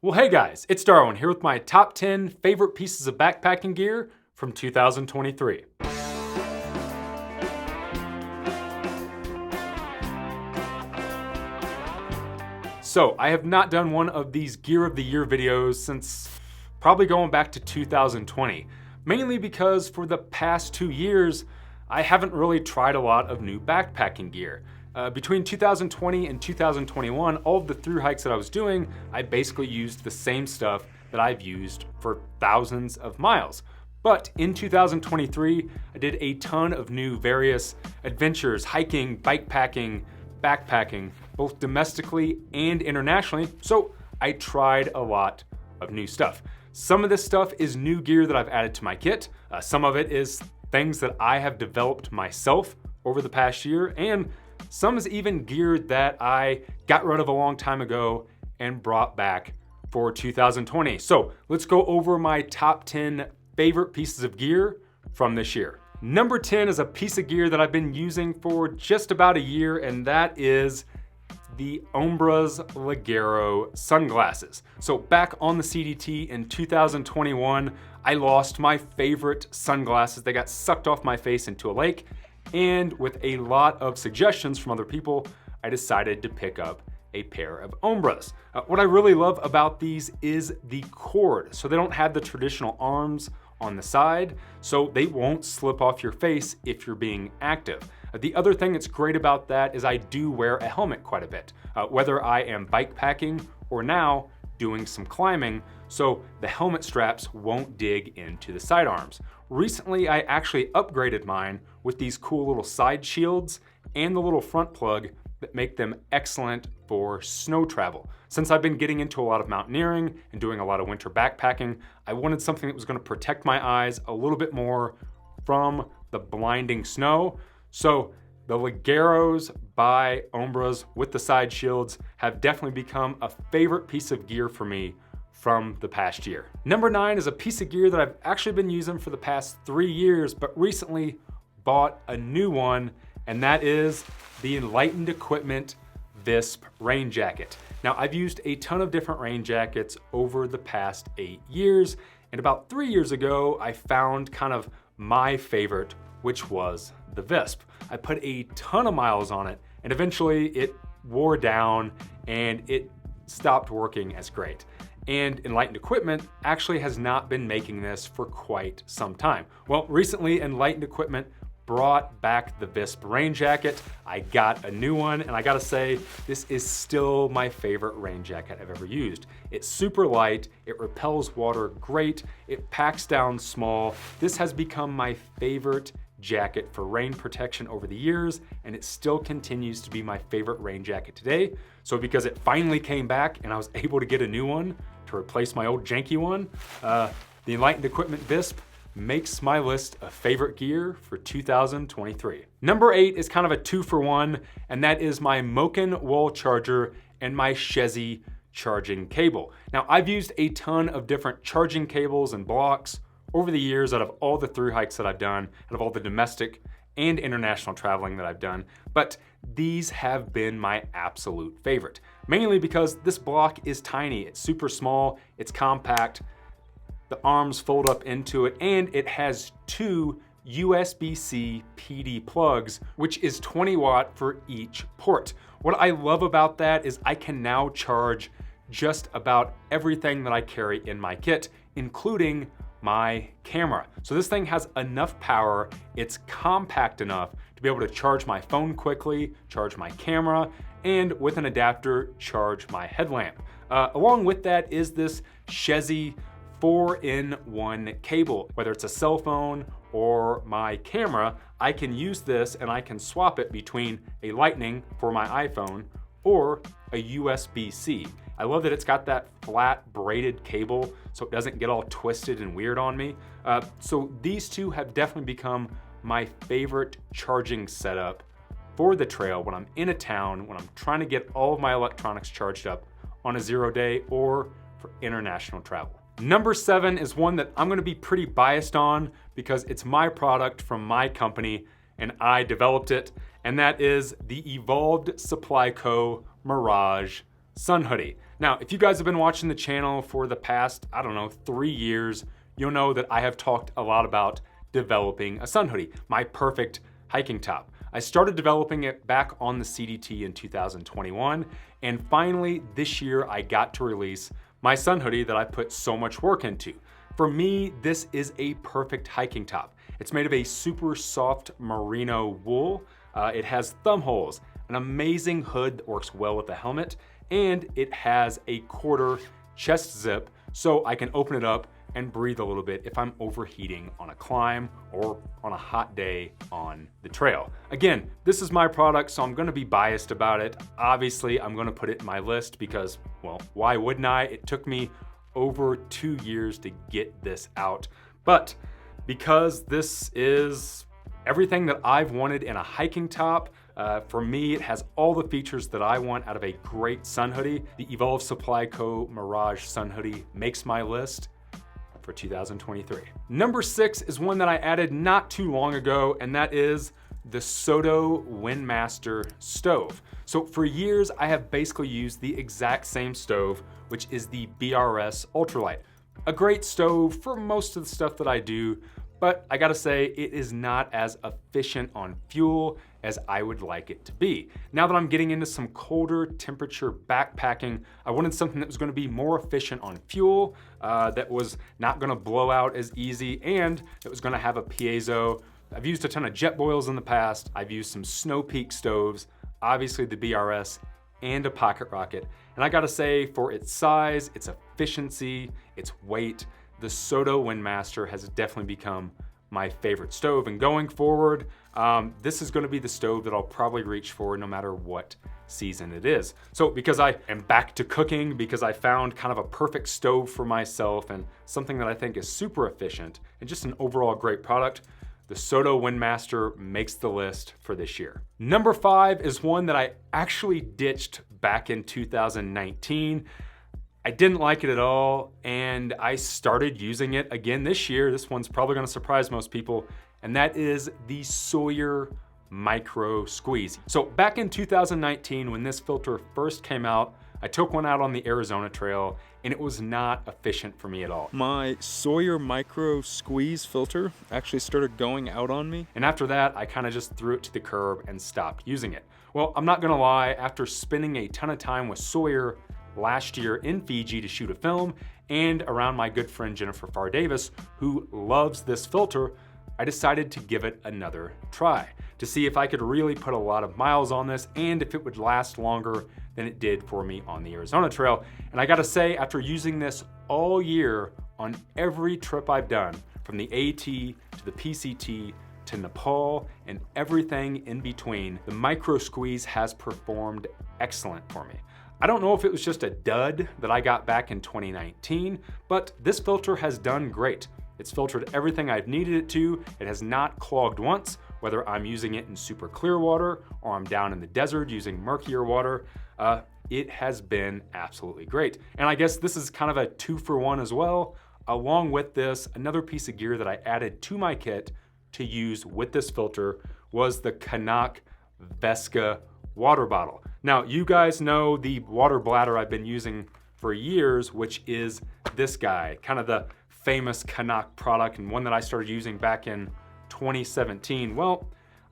Well, hey guys, it's Darwin here with my top 10 favorite pieces of backpacking gear from 2023. So, I have not done one of these Gear of the Year videos since probably going back to 2020, mainly because for the past 2 years, I haven't really tried a lot of new backpacking gear. Between 2020 and 2021, all of the thru hikes that I was doing, I basically used the same stuff that I've used for thousands of miles. But in 2023, I did a ton of new various adventures, hiking, bikepacking, backpacking, both domestically and internationally. So I tried a lot of new stuff. Some of this stuff is new gear that I've added to my kit. Some of it is things that I have developed myself over the past year, and some is even gear that I got rid of a long time ago and brought back for 2020. So let's go over my top 10 favorite pieces of gear from this year. Number 10 is a piece of gear that I've been using for just about a year, and that is the Ombr Legeros sunglasses. So back on the CDT in 2021, I lost my favorite sunglasses. They got sucked off my face into a lake. And with a lot of suggestions from other people, I decided to pick up a pair of Ombrs. What I really love about these is the cord. So they don't have the traditional arms on the side, so they won't slip off your face if you're being active. The other thing that's great about that is I do wear a helmet quite a bit, whether I am bikepacking or now doing some climbing, so the helmet straps won't dig into the sidearms. Recently, I actually upgraded mine with these cool little side shields and the little front plug that make them excellent for snow travel. Since I've been getting into a lot of mountaineering and doing a lot of winter backpacking, I wanted something that was going to protect my eyes a little bit more from the blinding snow. So the Legeros by Ombrs with the side shields have definitely become a favorite piece of gear for me from the past year. Number 9 is a piece of gear that I've actually been using for the past 3 years, but recently bought a new one, and that is the Enlightened Equipment Visp rain jacket. Now, I've used a ton of different rain jackets over the past 8 years, and about 3 years ago, I found kind of my favorite, which was the Visp. I put a ton of miles on it, and eventually it wore down and it stopped working as great. And Enlightened Equipment actually has not been making this for quite some time. Well, recently Enlightened Equipment brought back the Visp rain jacket. I got a new one, and I gotta say, this is still my favorite rain jacket I've ever used. It's super light, it repels water great, it packs down small. This has become my favorite jacket for rain protection over the years, and it still continues to be my favorite rain jacket today. So because it finally came back and I was able to get a new one to replace my old janky one, the Enlightened Equipment Visp makes my list of favorite gear for 2023. Number 8 is kind of a 2-for-1, and that is my Mochen wall charger and my Shezzy charging cable. Now, I've used a ton of different charging cables and blocks over the years out of all the thru hikes that I've done, out of all the domestic and international traveling that I've done, but these have been my absolute favorite, mainly because this block is tiny, it's super small, it's compact, the arms fold up into it, and it has 2 USB-C PD plugs, which is 20 watt for each port. What I love about that is I can now charge just about everything that I carry in my kit, including my camera. So this thing has enough power, it's compact enough to be able to charge my phone quickly, charge my camera, and with an adapter, charge my headlamp. Along with that is this Shezzy 4-in-1 cable. Whether it's a cell phone or my camera, I can use this and I can swap it between a Lightning for my iPhone or a USB-C. I love that it's got that flat braided cable so it doesn't get all twisted and weird on me. So these two have definitely become my favorite charging setup for the trail when I'm in a town, when I'm trying to get all of my electronics charged up on a 0-day or for international travel. Number 7 is one that I'm gonna be pretty biased on because it's my product from my company and I developed it, and that is the Evolved Supply Co. Mirage Sun Hoodie. Now, if you guys have been watching the channel for the past, I don't know, 3 years, you'll know that I have talked a lot about developing a sun hoodie, my perfect hiking top. I started developing it back on the CDT in 2021, and finally this year I got to release my sun hoodie that I put so much work into. For me, this is a perfect hiking top. It's made of a super soft merino wool. It has thumb holes, an amazing hood that works well with the helmet, and it has a quarter chest zip so I can open it up and breathe a little bit if I'm overheating on a climb or on a hot day on the trail. Again, this is my product, so I'm gonna be biased about it. Obviously, I'm gonna put it in my list because, well, why wouldn't I? It took me over 2 years to get this out. But because this is everything that I've wanted in a hiking top, for me, it has all the features that I want out of a great sun hoodie. The Evolve Supply Co. Mirage Sun Hoodie makes my list for 2023. Number 6 is one that I added not too long ago, and that is the SoDo Windmaster stove. So for years, I have basically used the exact same stove, which is the BRS Ultralight. A great stove for most of the stuff that I do, but I gotta say, it is not as efficient on fuel as I would like it to be. Now that I'm getting into some colder temperature backpacking, I wanted something that was gonna be more efficient on fuel, that was not gonna blow out as easy, and it was gonna have a piezo. I've used a ton of jet boils in the past. I've used some Snow Peak stoves, obviously the BRS, and a pocket rocket. And I gotta say, for its size, its efficiency, its weight, the SoDo Windmaster has definitely become my favorite stove. And going forward, this is gonna be the stove that I'll probably reach for no matter what season it is. So because I am back to cooking, because I found kind of a perfect stove for myself and something that I think is super efficient and just an overall great product, the SoDo Windmaster makes the list for this year. Number 5 is one that I actually ditched back in 2019. I didn't like it at all, and I started using it again this year. This one's probably gonna surprise most people, and that is the Sawyer Micro Squeeze. So back in 2019, when this filter first came out, I took one out on the Arizona Trail, and it was not efficient for me at all. My Sawyer Micro Squeeze filter actually started going out on me. And after that, I kind of just threw it to the curb and stopped using it. Well, I'm not gonna lie, after spending a ton of time with Sawyer last year in Fiji to shoot a film and around my good friend Jennifer Farr Davis, who loves this filter, I decided to give it another try to see if I could really put a lot of miles on this and if it would last longer than it did for me on the Arizona Trail. And I gotta say, after using this all year on every trip I've done, from the AT to the PCT to Nepal and everything in between, the Micro Squeeze has performed excellent for me. I don't know if it was just a dud that I got back in 2019, but this filter has done great. It's filtered everything I've needed it to. It has not clogged once, whether I'm using it in super clear water or I'm down in the desert using murkier water. It has been absolutely great. And I guess this is kind of a 2-for-1 as well. Along with this, another piece of gear that I added to my kit to use with this filter was the Canuck Vesca water bottle. Now, you guys know the water bladder I've been using for years, which is this guy, kind of the famous Canuck product and one that I started using back in 2017. Well,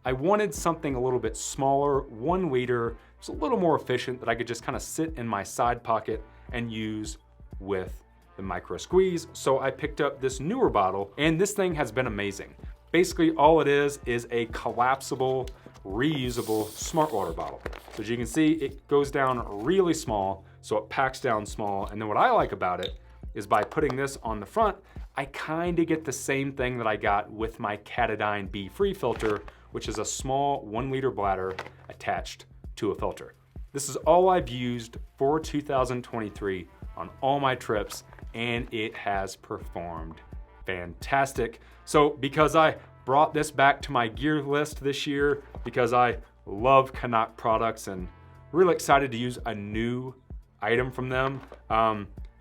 I wanted something a little bit smaller, 1 liter, it's a little more efficient that I could just kind of sit in my side pocket and use with the Micro Squeeze. So I picked up this newer bottle, and this thing has been amazing. Basically, all it is a collapsible, reusable smart water bottle. So as you can see, it goes down really small, so it packs down small. And then what I like about it is by putting this on the front, I kind of get the same thing that I got with my Katadyn Be Free filter, which is a small 1 liter bladder attached to a filter. This is all I've used for 2023 on all my trips, and it has performed fantastic. So because I brought this back to my gear list this year, because I love Canuck products and really excited to use a new item from them,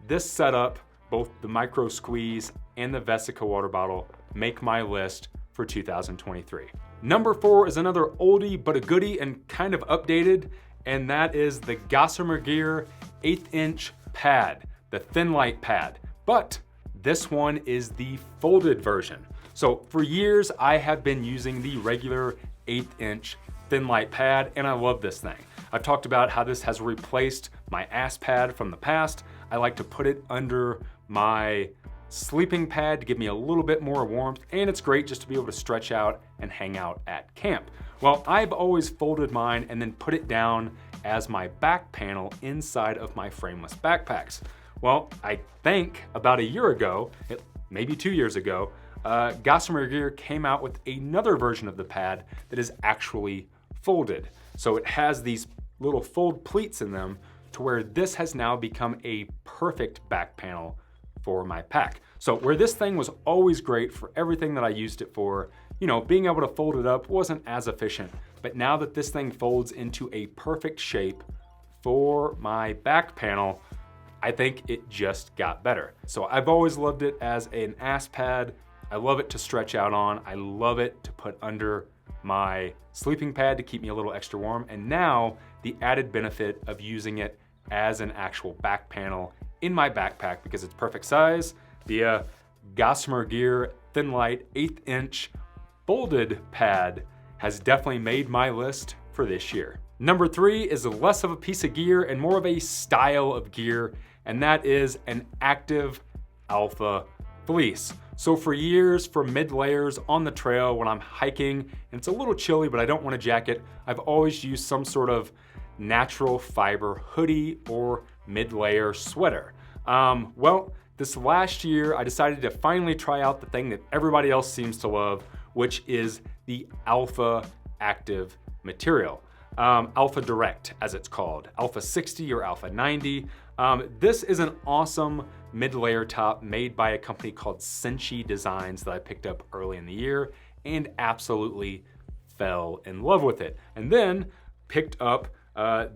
this setup, both the Micro Squeeze and the Vesca water bottle, make my list for 2023. Number 4 is another oldie but a goodie and kind of updated, and that is the Gossamer Gear 1/8 inch pad, the thin light pad. But this one is the folded version. So for years, I have been using the regular 1/8 inch thin light pad, and I love this thing. I've talked about how this has replaced my ass pad from the past. I like to put it under my sleeping pad to give me a little bit more warmth, and it's great just to be able to stretch out and hang out at camp. Well, I've always folded mine and then put it down as my back panel inside of my frameless backpacks. Well, I think about a year ago, maybe 2 years ago, Gossamer Gear came out with another version of the pad that is actually folded. So it has these little fold pleats in them to where this has now become a perfect back panel for my pack. So where this thing was always great for everything that I used it for, you know, being able to fold it up wasn't as efficient. But now that this thing folds into a perfect shape for my back panel, I think it just got better. So I've always loved it as an ass pad. I love it to stretch out on. I love it to put under my sleeping pad to keep me a little extra warm. And now the added benefit of using it as an actual back panel in my backpack because it's perfect size. The Gossamer Gear Thin Light 1/8 inch folded pad has definitely made my list for this year. Number 3 is less of a piece of gear and more of a style of gear, and that is an active alpha fleece. So for years, for mid layers on the trail when I'm hiking and it's a little chilly but I don't want a jacket, I've always used some sort of natural fiber hoodie or mid-layer sweater. Well, this last year I decided to finally try out the thing that everybody else seems to love, which is the Alpha Active material. Alpha Direct, as it's called, Alpha 60 or Alpha 90. This is an awesome mid-layer top made by a company called SyncID Designs that I picked up early in the year and absolutely fell in love with it. And then picked up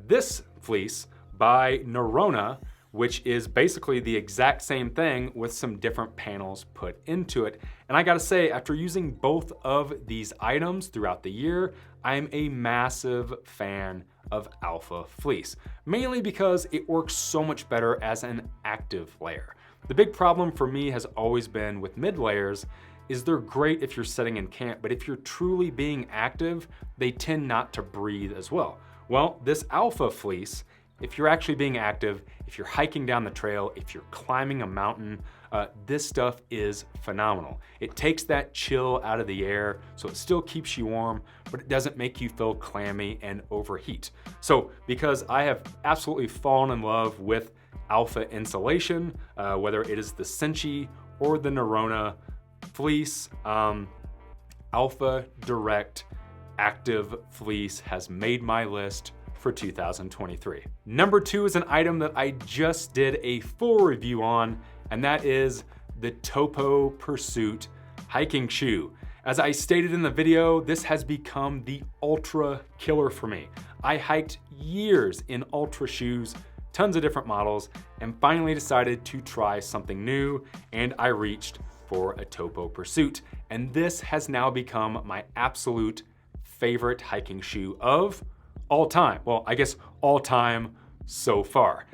this fleece by Nerona, which is basically the exact same thing with some different panels put into it. And I gotta say, after using both of these items throughout the year, I'm a massive fan of Alpha Fleece, mainly because it works so much better as an active layer. The big problem for me has always been with mid layers is they're great if you're sitting in camp, but if you're truly being active, they tend not to breathe as well. Well, this Alpha Fleece, if you're actually being active, if you're hiking down the trail, if you're climbing a mountain, this stuff is phenomenal. It takes that chill out of the air, so it still keeps you warm, but it doesn't make you feel clammy and overheat. So because I have absolutely fallen in love with Alpha insulation, whether it is the SyncID or the Nerona fleece, Alpha Direct Active Fleece has made my list for 2023. Number 2 is an item that I just did a full review on, and that is the Topo Pursuit hiking shoe. As I stated in the video, this has become the ultra killer for me. I hiked years in ultra shoes, tons of different models, and finally decided to try something new, and I reached for a Topo Pursuit. And this has now become my absolute favorite hiking shoe of all time. Well, I guess all time so far.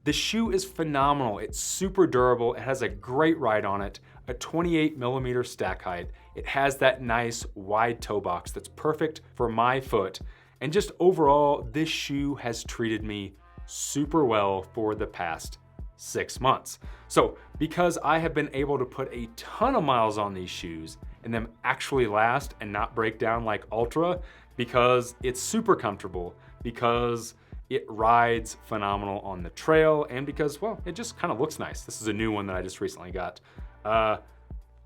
The shoe is phenomenal. It's super durable. It has a great ride on it, a 28mm stack height. It has that nice wide toe box that's perfect for my foot. And just overall, this shoe has treated me super well for the past 6 months. So because I have been able to put a ton of miles on these shoes and them actually last and not break down like Ultra, because it's super comfortable, because it rides phenomenal on the trail, and because, well, it just kind of looks nice. This is a new one that I just recently got.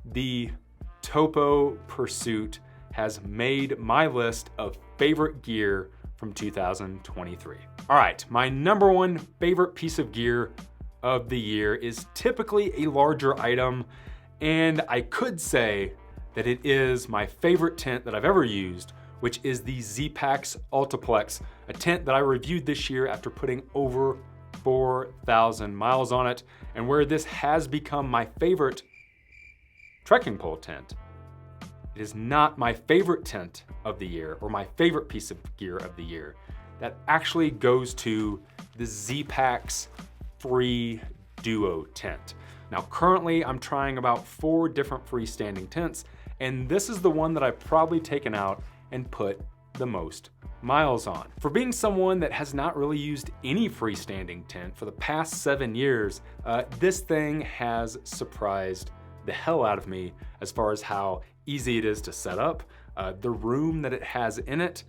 The Topo Pursuit has made my list of favorite gear from 2023. All right, my number 1 favorite piece of gear of the year is typically a larger item, and I could say that it is my favorite tent that I've ever used, which is the Z-Pax Ultiplex, a tent that I reviewed this year after putting over 4,000 miles on it, and where this has become my favorite trekking pole tent. It is not my favorite tent of the year or my favorite piece of gear of the year. that actually goes to the Z-Packs Free Duo tent. Now currently I'm trying about 4 different freestanding tents, and this is the one that I've probably taken out and put the most miles on. For being someone that has not really used any freestanding tent for the past 7 years, this thing has surprised the hell out of me as far as how easy it is to set up, the room that it has in it,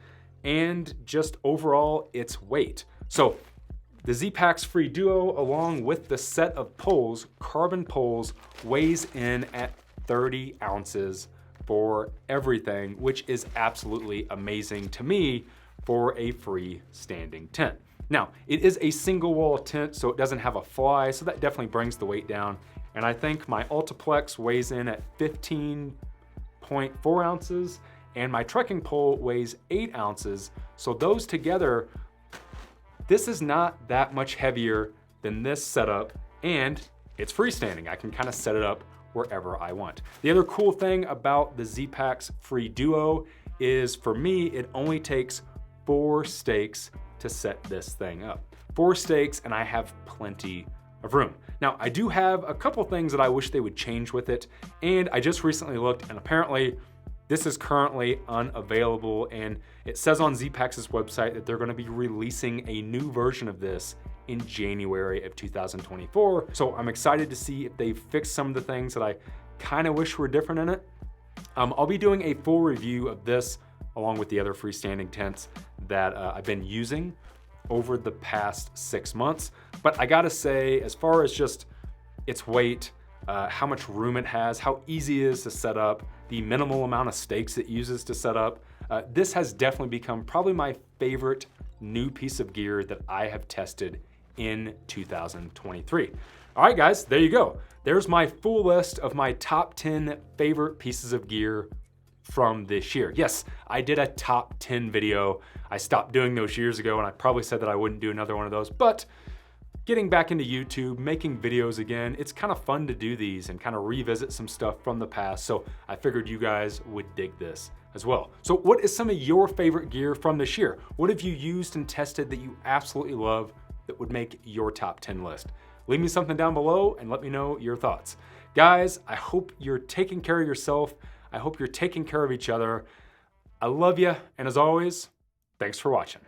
and just overall its weight. So the Z-Packs Free Duo, along with the set of poles, carbon poles, weighs in at 30 ounces for everything, which is absolutely amazing to me for a freestanding tent. Now, it is a single wall tent, so it doesn't have a fly, so that definitely brings the weight down. And I think my Ultiplex weighs in at 15.4 ounces, and my trekking pole weighs 8 ounces. So those together, this is not that much heavier than this setup, and it's freestanding. I can kind of set it up wherever I want. The other cool thing about the Z-Packs Free Duo is, for me, it only takes 4 stakes to set this thing up. 4 stakes, and I have plenty of room. Now, I do have a couple things that I wish they would change with it, and I just recently looked, and apparently this is currently unavailable, and it says on Z-Packs' website that they're gonna be releasing a new version of this in January of 2024. So I'm excited to see if they've fixed some of the things that I kind of wish were different in it. I'll be doing a full review of this along with the other freestanding tents that I've been using over the past 6 months. But I gotta say, as far as just its weight, how much room it has, how easy it is to set up, the minimal amount of stakes it uses to set up, this has definitely become probably my favorite new piece of gear that I have tested in 2023. All right, guys, there you go. There's my full list of my top 10 favorite pieces of gear from this year. Yes, I did a top 10 video. I stopped doing those years ago, and I probably said that I wouldn't do another one of those, but getting back into YouTube, making videos again, it's kind of fun to do these and kind of revisit some stuff from the past, so I figured you guys would dig this as well. So what is some of your favorite gear from this year? What have you used and tested that you absolutely love that would make your top 10 list? Leave me something down below and let me know your thoughts. Guys, I hope you're taking care of yourself. I hope you're taking care of each other. I love you, and as always, thanks for watching.